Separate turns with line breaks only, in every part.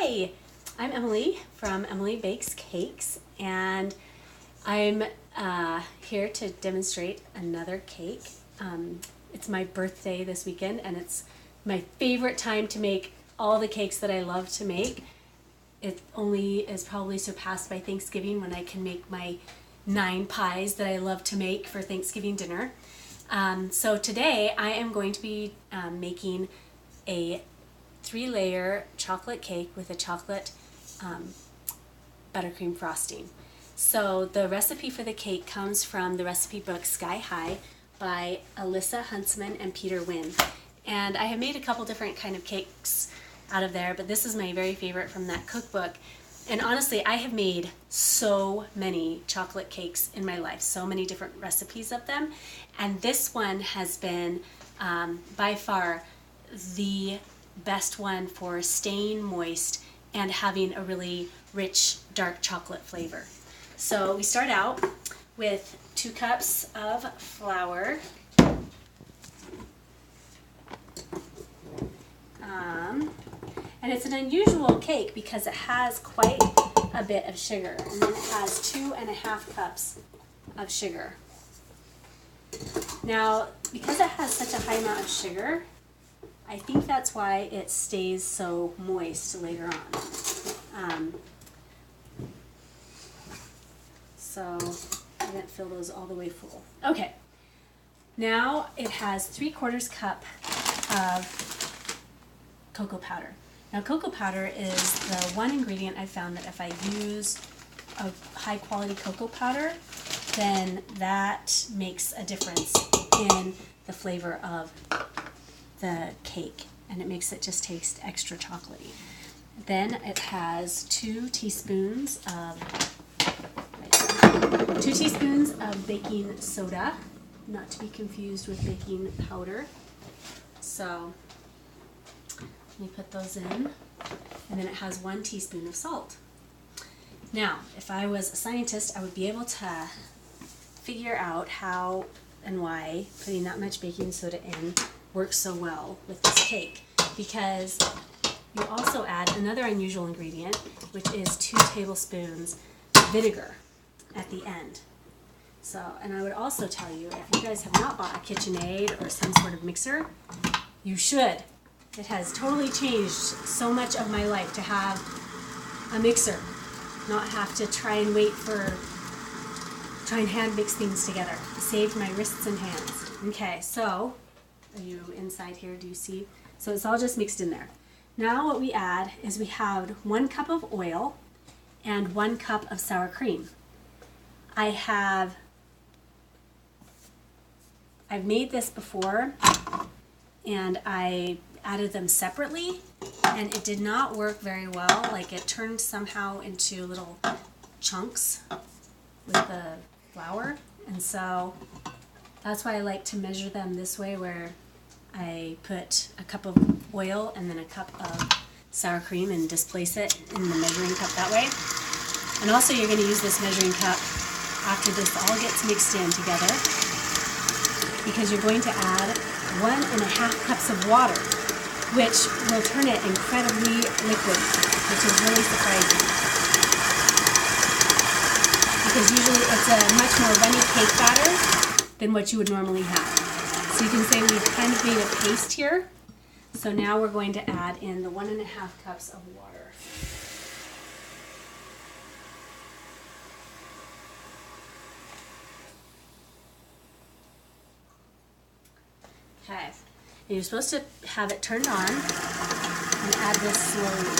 Hi, I'm Emily from Emily Bakes Cakes, and I'm here to demonstrate another cake. It's my birthday this weekend, and it's my favorite time to make all the cakes that I love to make. It only is probably surpassed by Thanksgiving, when I can make my 9 pies that I love to make for Thanksgiving dinner. So today I am going to be making a 3-layer chocolate cake with a chocolate buttercream frosting. So the recipe for the cake comes from the recipe book Sky High by Alisa, Huntsman, and Peter Wynn. And I have made a couple different kind of cakes out of there, but this is my very favorite from that cookbook. And honestly, I have made so many chocolate cakes in my life, so many different recipes of them. And this one has been by far the best one for staying moist and having a really rich dark chocolate flavor. So we start out with 2 cups of flour, and it's an unusual cake because it has quite a bit of sugar, and then it has 2.5 cups of sugar. Now, because it has such a high amount of sugar, I think that's why it stays so moist later on. So I didn't fill those all the way full. Okay, now it has 3/4 cup of cocoa powder. Now, cocoa powder is the one ingredient I found that if I use a high quality cocoa powder, then that makes a difference in the flavor of the cake, and it makes it just taste extra chocolatey. Then it has 2 teaspoons of baking soda, not to be confused with baking powder. So let me put those in, and then it has 1 teaspoon of salt. Now, if I was a scientist, I would be able to figure out how and why putting that much baking soda in works so well with this cake, because you also add another unusual ingredient, which is 2 tablespoons vinegar at the end. So, and I would also tell you, if you guys have not bought a KitchenAid or some sort of mixer, you should. It has totally changed so much of my life to have a mixer, not have to try and hand mix things together. It saved my wrists and hands. Okay, so are you inside here? Do you see? So it's all just mixed in there. Now what we add is we have 1 cup of oil and 1 cup of sour cream. I've made this before, and I added them separately, and it did not work very well. Like, it turned somehow into little chunks with the flour, and so that's why I like to measure them this way, where I put a cup of oil and then a cup of sour cream and displace it in the measuring cup that way. And also, you're going to use this measuring cup after this all gets mixed in together, because you're going to add 1.5 cups of water, which will turn it incredibly liquid, which is really surprising, because usually it's a much more runny cake batter than what you would normally have. So you can say we've kind of made a paste here. So now we're going to add in the 1.5 cups of water. Okay, and you're supposed to have it turned on and add this slowly.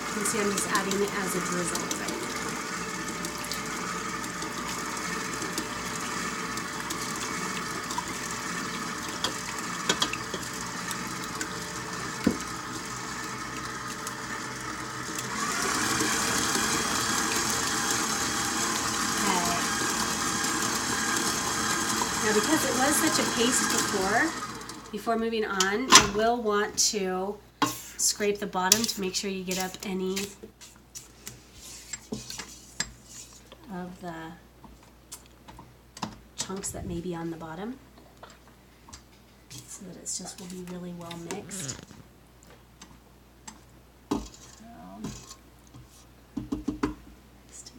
You can see I'm just adding it as a drizzle, right? Now, because it was such a paste before moving on, you will want to scrape the bottom to make sure you get up any of the chunks that may be on the bottom, so that it's just will be really well mixed.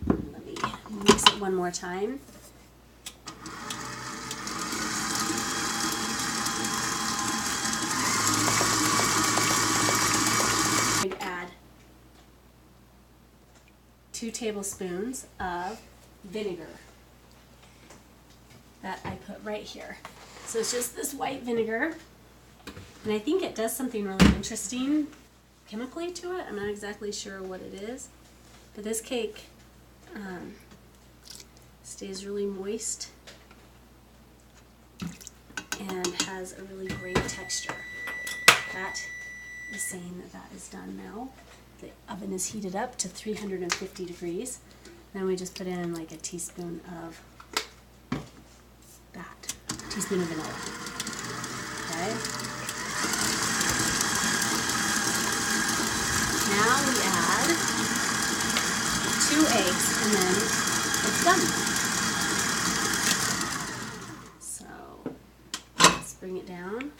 Let me mix it one more time. I'd add 2 tablespoons of vinegar that I put right here. So it's just this white vinegar, and I think it does something really interesting chemically to it. I'm not exactly sure what it is, but this cake stays really moist and has a really great texture. That is saying that that is done now. The oven is heated up to 350 degrees. Then we just put in like a teaspoon of that, teaspoon of vanilla. Okay. Now we add 2 eggs and then it's done. So let's bring it down.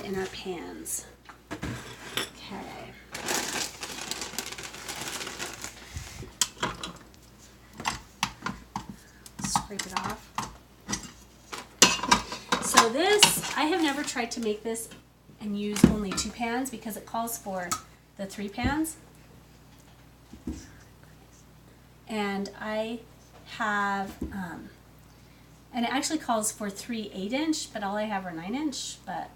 In our pans. Okay. Scrape it off. So this, I have never tried to make this and use only 2 pans because it calls for the 3 pans. And I have, and it actually calls for 3 8-inch, but all I have are 9-inch, but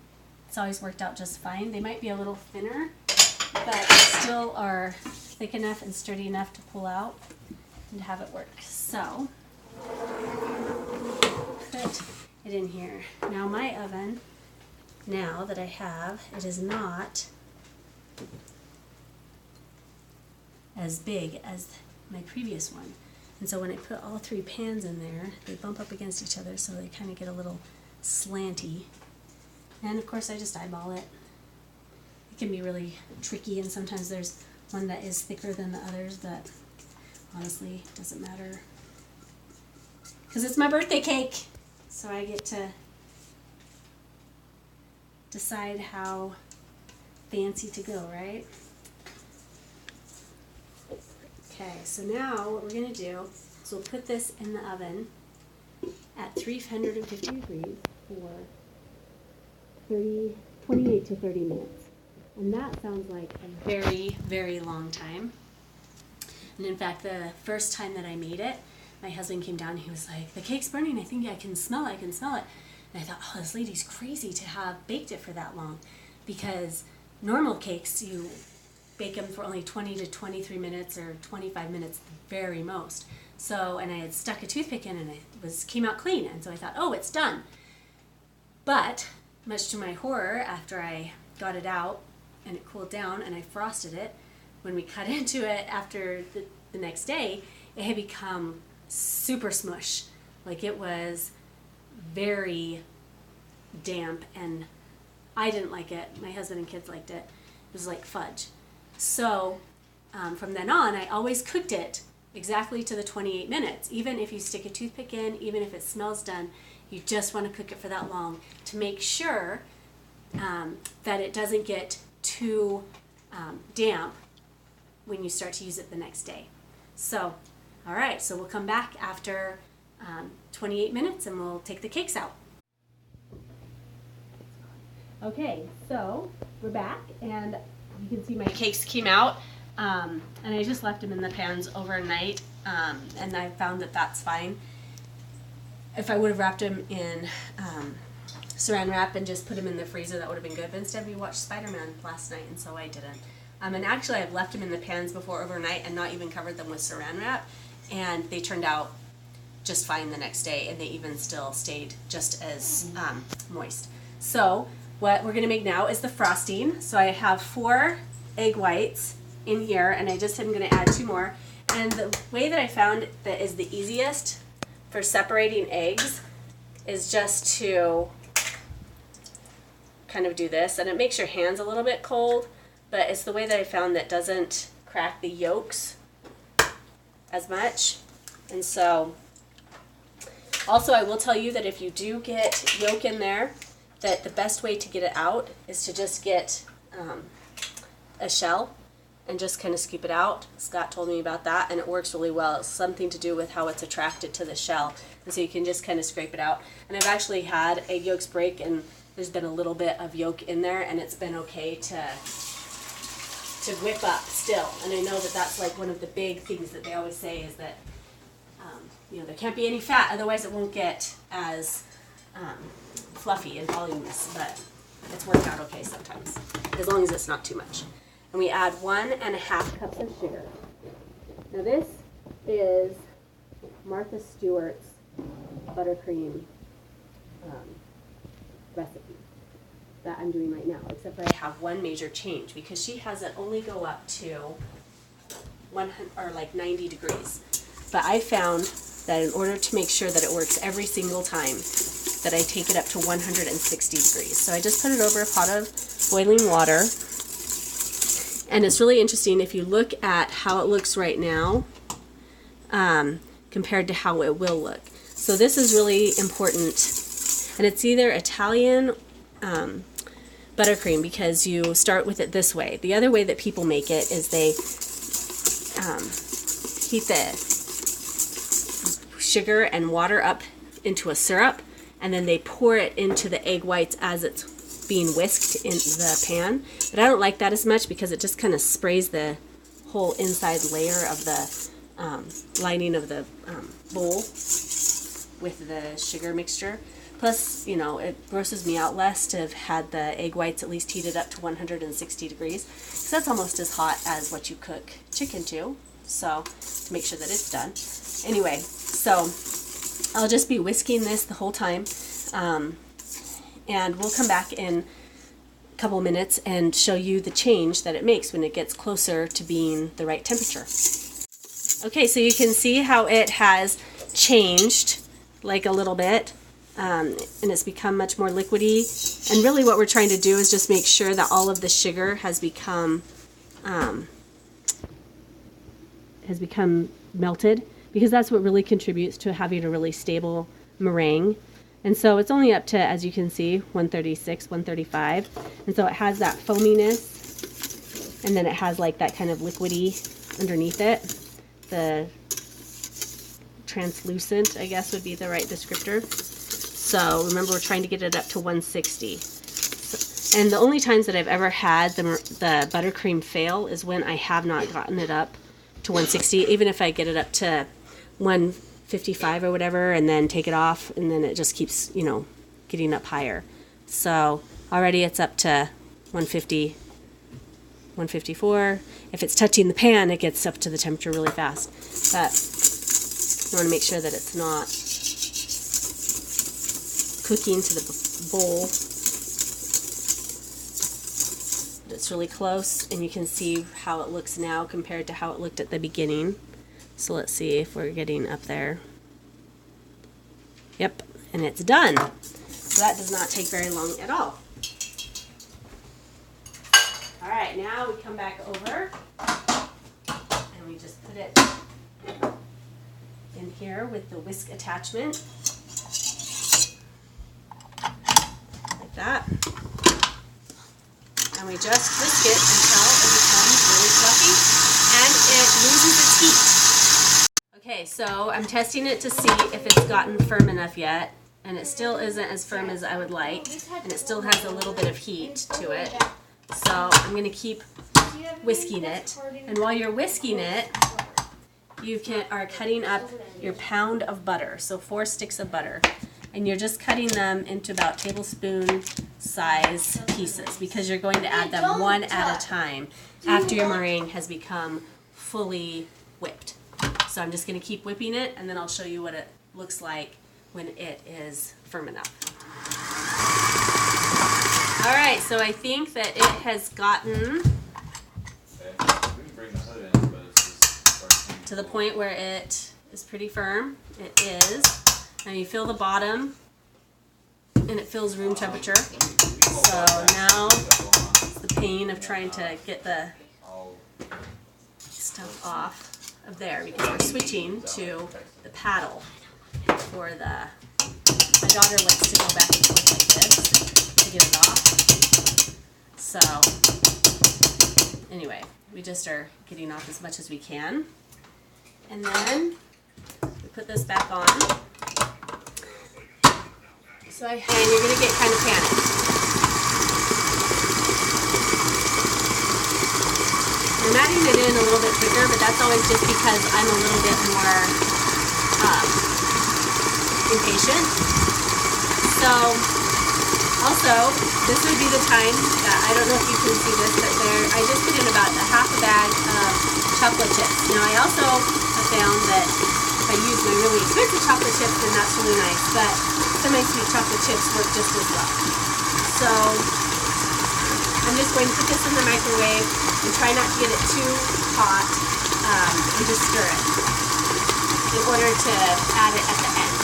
it's always worked out just fine. They might be a little thinner, but still are thick enough and sturdy enough to pull out and have it work. So, put it in here. Now my oven, now that I have, it is not as big as my previous one. And so when I put all 3 pans in there, they bump up against each other, so they kind of get a little slanty. And of course I just eyeball it. It can be really tricky, and sometimes there's one that is thicker than the others, but honestly it doesn't matter. Because it's my birthday cake, so I get to decide how fancy to go, right? Okay, so now what we're going to do is we'll put this in the oven at 350 degrees for 28 to 30 minutes. And that sounds like a very, very long time. And in fact, the first time that I made it, my husband came down and he was like, "The cake's burning, I think I can smell it, I can smell it." And I thought, oh, this lady's crazy to have baked it for that long, because normal cakes, you bake them for only 20 to 23 minutes or 25 minutes at the very most. So, and I had stuck a toothpick in and it came out clean, and so I thought, oh, it's done. But much to my horror, after I got it out and it cooled down and I frosted it, when we cut into it after the next day, it had become super smush. Like, it was very damp, and I didn't like it. My husband and kids liked it. It was like fudge. So from then on, I always cooked it exactly to the 28 minutes. Even if you stick a toothpick in, even if it smells done, you just want to cook it for that long to make sure that it doesn't get too damp when you start to use it the next day. So, all right, so we'll come back after 28 minutes and we'll take the cakes out. Okay, so we're back, and you can see my cakes came out, and I just left them in the pans overnight, and I found that that's fine. If I would have wrapped them in saran wrap and just put them in the freezer, that would have been good, but instead we watched Spider-Man last night, and so I didn't. And actually I've left them in the pans before overnight and not even covered them with saran wrap, and they turned out just fine the next day, and they even still stayed just as moist. So what we're going to make now is the frosting. So I have 4 egg whites in here, and I just am going to add 2 more. And the way that I found that is the easiest for separating eggs is just to kind of do this, and it makes your hands a little bit cold, but it's the way that I found that doesn't crack the yolks as much. And so also I will tell you that if you do get yolk in there, that the best way to get it out is to just get a shell and just kind of scoop it out. Scott told me about that, and it works really well. It's something to do with how it's attracted to the shell, and so you can just kind of scrape it out. And I've actually had egg yolks break, and there's been a little bit of yolk in there, and it's been okay to whip up still. And I know that that's like one of the big things that they always say is that you know, there can't be any fat, otherwise it won't get as fluffy and voluminous, but it's worked out okay sometimes, as long as it's not too much. And we add 1.5 cups of sugar. Now this is Martha Stewart's buttercream recipe that I'm doing right now, except for I have one major change because she has it only go up to 100 or like 90 degrees. But I found that in order to make sure that it works every single time, that I take it up to 160 degrees. So I just put it over a pot of boiling water. And it's really interesting if you look at how it looks right now compared to how it will look. So this is really important. And it's either Italian buttercream, because you start with it this way. The other way that people make it is they heat the sugar and water up into a syrup, and then they pour it into the egg whites as it's being whisked in the pan. But I don't like that as much because it just kind of sprays the whole inside layer of the lining of the bowl with the sugar mixture. Plus, you know, it grosses me out less to have had the egg whites at least heated up to 160 degrees. So that's almost as hot as what you cook chicken to. So to make sure that it's done. Anyway, so I'll just be whisking this the whole time. And we'll come back in a couple minutes and show you the change that it makes when it gets closer to being the right temperature. Okay, so you can see how it has changed like a little bit. And it's become much more liquidy. And really what we're trying to do is just make sure that all of the sugar has become melted, because that's what really contributes to having a really stable meringue. And so it's only up to, as you can see, 136, 135. And so it has that foaminess, and then it has like that kind of liquidy underneath it. The translucent, I guess, would be the right descriptor. So remember, we're trying to get it up to 160. And the only times that I've ever had the buttercream fail is when I have not gotten it up to 160. Even if I get it up to 155 or whatever and then take it off, and then it just keeps, you know, getting up higher. So already it's up to 150, 154. If it's touching the pan, it gets up to the temperature really fast. But you want to make sure that it's not cooking to the bowl. It's really close, and you can see how it looks now compared to how it looked at the beginning. So let's see if we're getting up there. Yep, and it's done. So that does not take very long at all. All right, now we come back over and we just put it in here with the whisk attachment. Like that. And we just whisk it until it becomes really fluffy and it loses its heat. Okay, so I'm testing it to see if it's gotten firm enough yet, and it still isn't as firm as I would like, and it still has a little bit of heat to it. So I'm going to keep whisking it, and while you're whisking it, you are cutting up your pound of butter, so 4 sticks of butter, and you're just cutting them into about tablespoon size pieces, because you're going to add them one at a time after your meringue has become fully whipped. So I'm just going to keep whipping it, and then I'll show you what it looks like when it is firm enough. All so I think that it has gotten to the point where it is pretty firm. It is. And you feel the bottom, and it feels room temperature. So now it's the pain of trying to get the stuff off of there, because we're switching to the paddle for the, my daughter likes to go back and forth like this to get it off. So anyway, we just are getting off as much as we can. And then we put this back on. So and you're going to get kind of panicked. I'm adding it in a little bit quicker, but that's always just because I'm a little bit more impatient. So also, this would be the time that, I don't know if you can see this, but I just put in about a half a bag of chocolate chips. Now I also have found that if I use my really expensive chocolate chips, then that's really nice, but semi-sweet chocolate chips work just as well. So I'm just going to put this in the microwave and try not to get it too hot, and just stir it in order to add it at the end.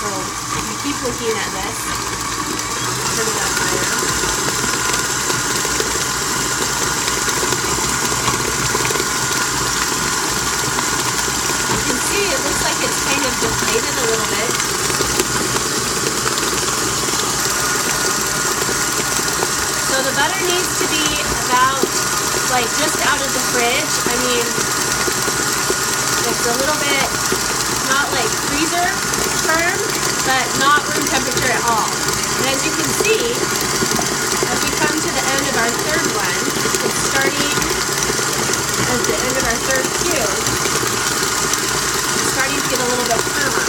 So if you keep looking at this, turn it up higher. You can see it looks like it's kind of deflated a little bit. So the butter needs to be about, like, just out of the fridge. I mean, it's a little bit, not like freezer firm, but not room temperature at all. And as you can see, as we come to the end of our third one, it's starting at the end of our third cube, it's starting to get a little bit firmer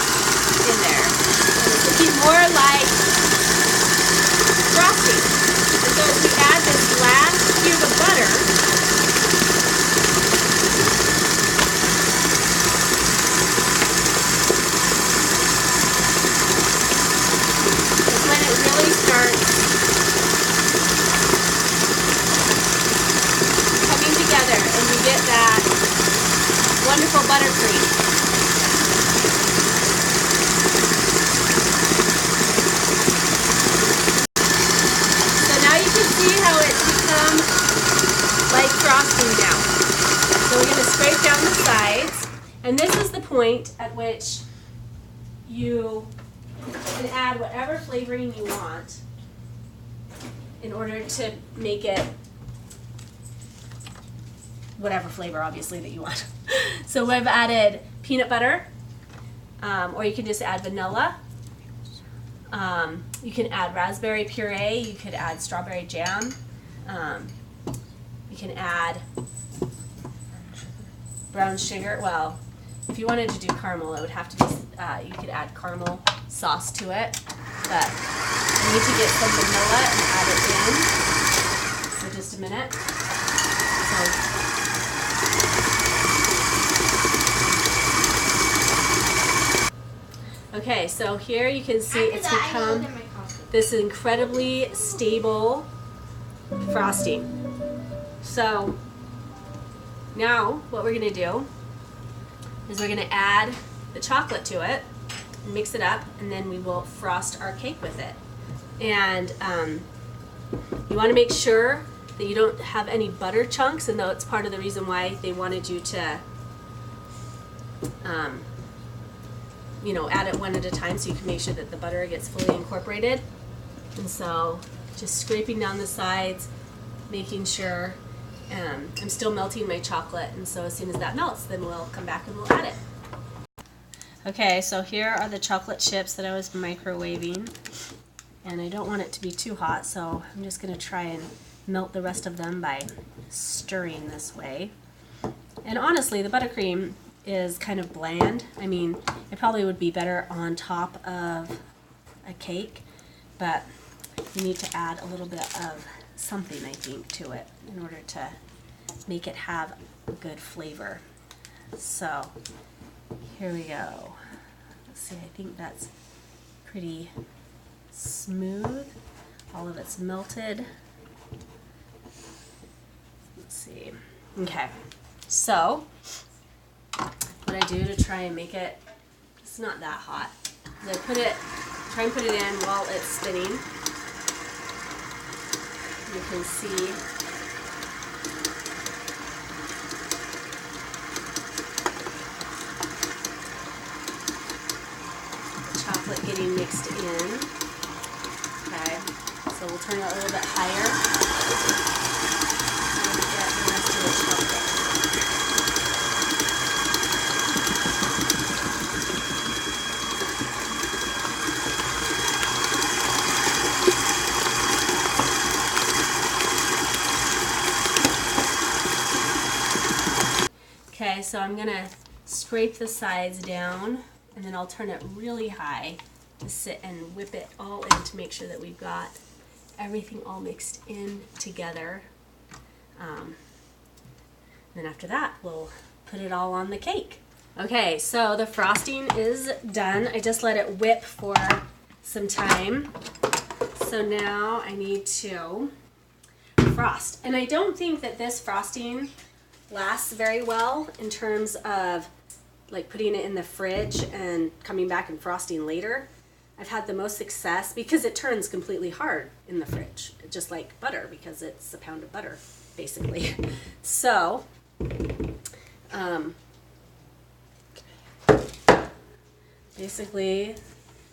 in there. And it's looking more like frosting. And so as we add this last cube of butter, is when it really starts coming together and you get that wonderful buttercream. See how it's become like frosting now. So we're going to scrape down the sides, and this is the point at which you can add whatever flavoring you want in order to make it whatever flavor, obviously, that you want. So we've added peanut butter, or you can just add vanilla. You can add raspberry puree, you could add strawberry jam, you can add brown sugar. Well, if you wanted to do caramel, it would have to be, you could add caramel sauce to it, but you need to get some vanilla and add it in. So just a minute. Okay, so here you can see it's become this incredibly stable frosting. So now what we're going to do is we're going to add the chocolate to it, mix it up, and then we will frost our cake with it. And you want to make sure that you don't have any butter chunks, and though it's part of the reason why they wanted you to you know, add it one at a time so you can make sure that the butter gets fully incorporated. And so just scraping down the sides, making sure, I'm still melting my chocolate, and so as soon as that melts, then we'll come back and we'll add it. Okay, so here are the chocolate chips that I was microwaving, and I don't want it to be too hot, so I'm just going to try and melt the rest of them by stirring this way. And honestly, the buttercream is kind of bland. I mean, it probably would be better on top of a cake, but you need to add a little bit of something, I think, to it in order to make it have a good flavor. So here we go. Let's see, I think that's pretty smooth. All of it's melted. see. Okay, so what I do to try and make it, it's not that hot. I try and put it in while it's spinning. You can see the chocolate getting mixed in. Okay, so we'll turn it a little bit higher and get the rest of the chocolate. Okay, so I'm gonna scrape the sides down and then I'll turn it really high to sit and whip it all in to make sure that we've got everything all mixed in together. Then after that, we'll put it all on the cake. Okay, so the frosting is done. I just let it whip for some time. So now I need to frost. And I don't think that this frosting lasts very well in terms of like putting it in the fridge and coming back and frosting later. I've had the most success because it turns completely hard in the fridge, just like butter, because it's a pound of butter basically. So basically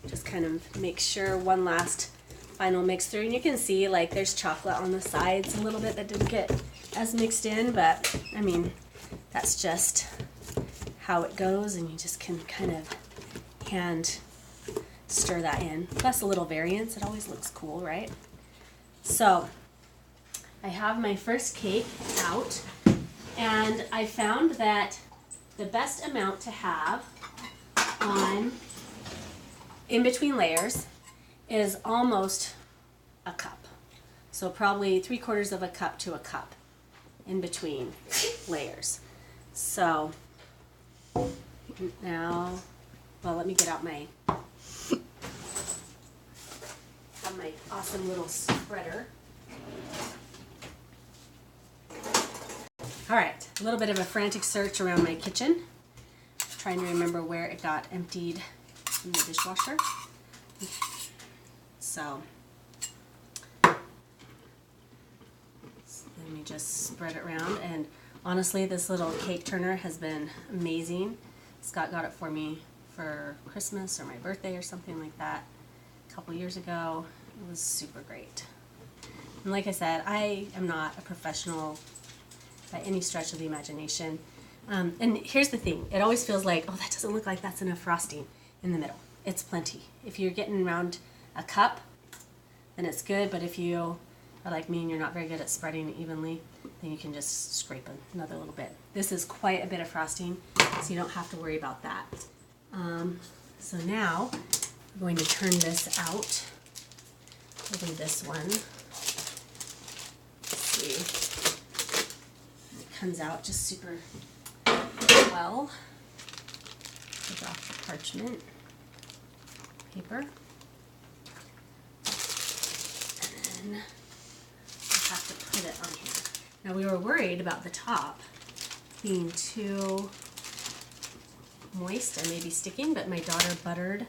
just kind of make sure one last final mix through, and you can see like there's chocolate on the sides a little bit that didn't get as mixed in, but I mean that's just how it goes, and you just can kind of hand stir that in. Plus a little variance, it always looks cool, right? So I have my first cake out, and I found that the best amount to have on in between layers is almost a cup. So probably 3/4 of a cup to a cup in between layers. So now, well, let me get out my awesome little spreader. All right, a little bit of a frantic search around my kitchen, trying to remember where it got emptied in the dishwasher. So let me just spread it around, and honestly this little cake turner has been amazing. Scott got it for me for Christmas or my birthday or something like that a couple years ago. It was super great. And like I said, I am not a professional by any stretch of the imagination. And here's the thing, it always feels like, oh, that doesn't look like that's enough frosting in the middle. It's plenty. If you're getting around a cup, then it's good, but if you are like me and you're not very good at spreading it evenly, then you can just scrape another little bit. This is quite a bit of frosting, so you don't have to worry about that. So now I'm going to turn this out. I'll do this one. Let's see. It comes out just super well. Take off the parchment paper. And then I have to put it on here. Now we were worried about the top being too moist and maybe sticking, but my daughter buttered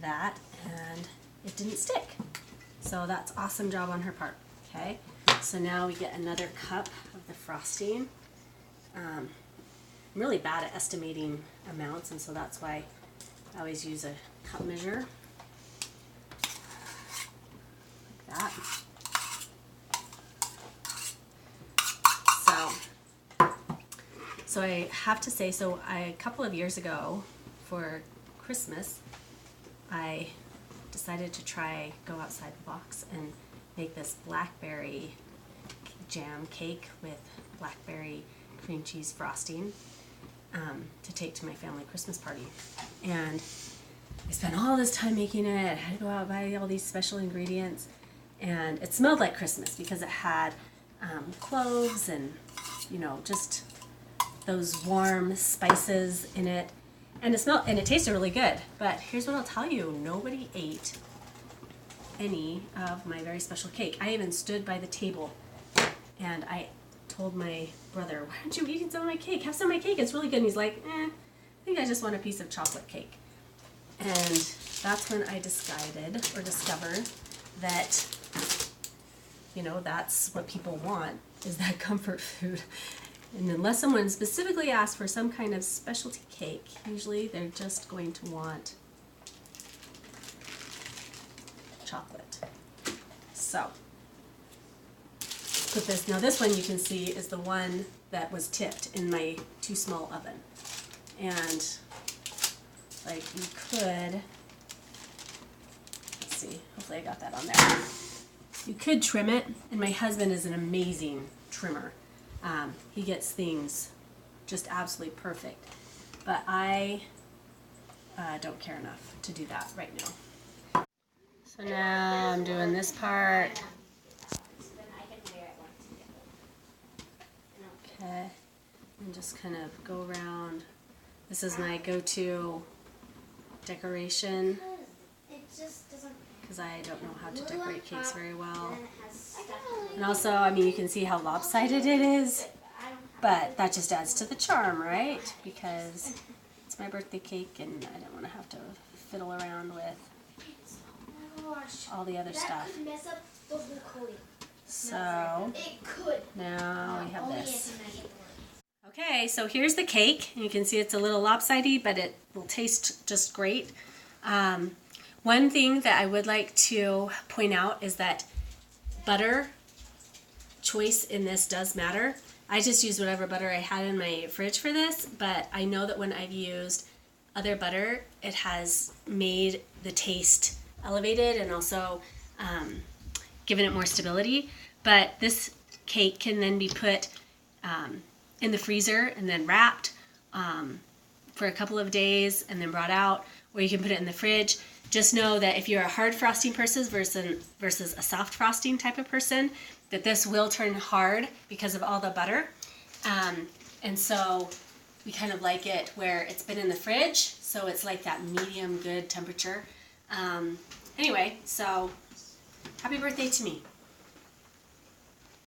that and it didn't stick. So that's awesome job on her part. Okay, so now we get another cup of the frosting. I'm really bad at estimating amounts, and so that's why I always use a cup measure. Like that. So I have to say, a couple of years ago for Christmas, I decided to go outside the box and make this blackberry jam cake with blackberry cream cheese frosting to take to my family Christmas party. And I spent all this time making it. I had to go out and buy all these special ingredients, and it smelled like Christmas because it had cloves and, you know, just those warm spices in it, and it tasted really good. But here's what I'll tell you, nobody ate any of my very special cake. I even stood by the table and I told my brother, why aren't you eating some of my cake? Have some of my cake, it's really good. And he's like, I think I just want a piece of chocolate cake. And that's when I discovered that, you know, that's what people want, is that comfort food. And unless someone specifically asks for some kind of specialty cake, usually they're just going to want chocolate. So, put this, now this one you can see is the one that was tipped in my too small oven. And like you could, let's see, hopefully I got that on there. You could trim it, and my husband is an amazing trimmer. He gets things just absolutely perfect. But I don't care enough to do that right now. So now I'm doing this part. Okay, and just kind of go around. This is my go-to decoration because I don't know how to decorate cakes very well. And also, I mean, you can see how lopsided it is, but that just adds to the charm, right? Because it's my birthday cake and I don't want to have to fiddle around with all the other stuff. So now we have this. Okay, so here's the cake. You can see it's a little lopsided, but it will taste just great. One thing that I would like to point out is that butter choice in this does matter. I just used whatever butter I had in my fridge for this, but I know that when I've used other butter, it has made the taste elevated and also given it more stability. But this cake can then be put in the freezer and then wrapped for a couple of days and then brought out, or you can put it in the fridge. Just know that if you're a hard frosting person versus a soft frosting type of person, that this will turn hard because of all the butter. And so we kind of like it where it's been in the fridge, so it's like that medium good temperature. Anyway, so happy birthday to me.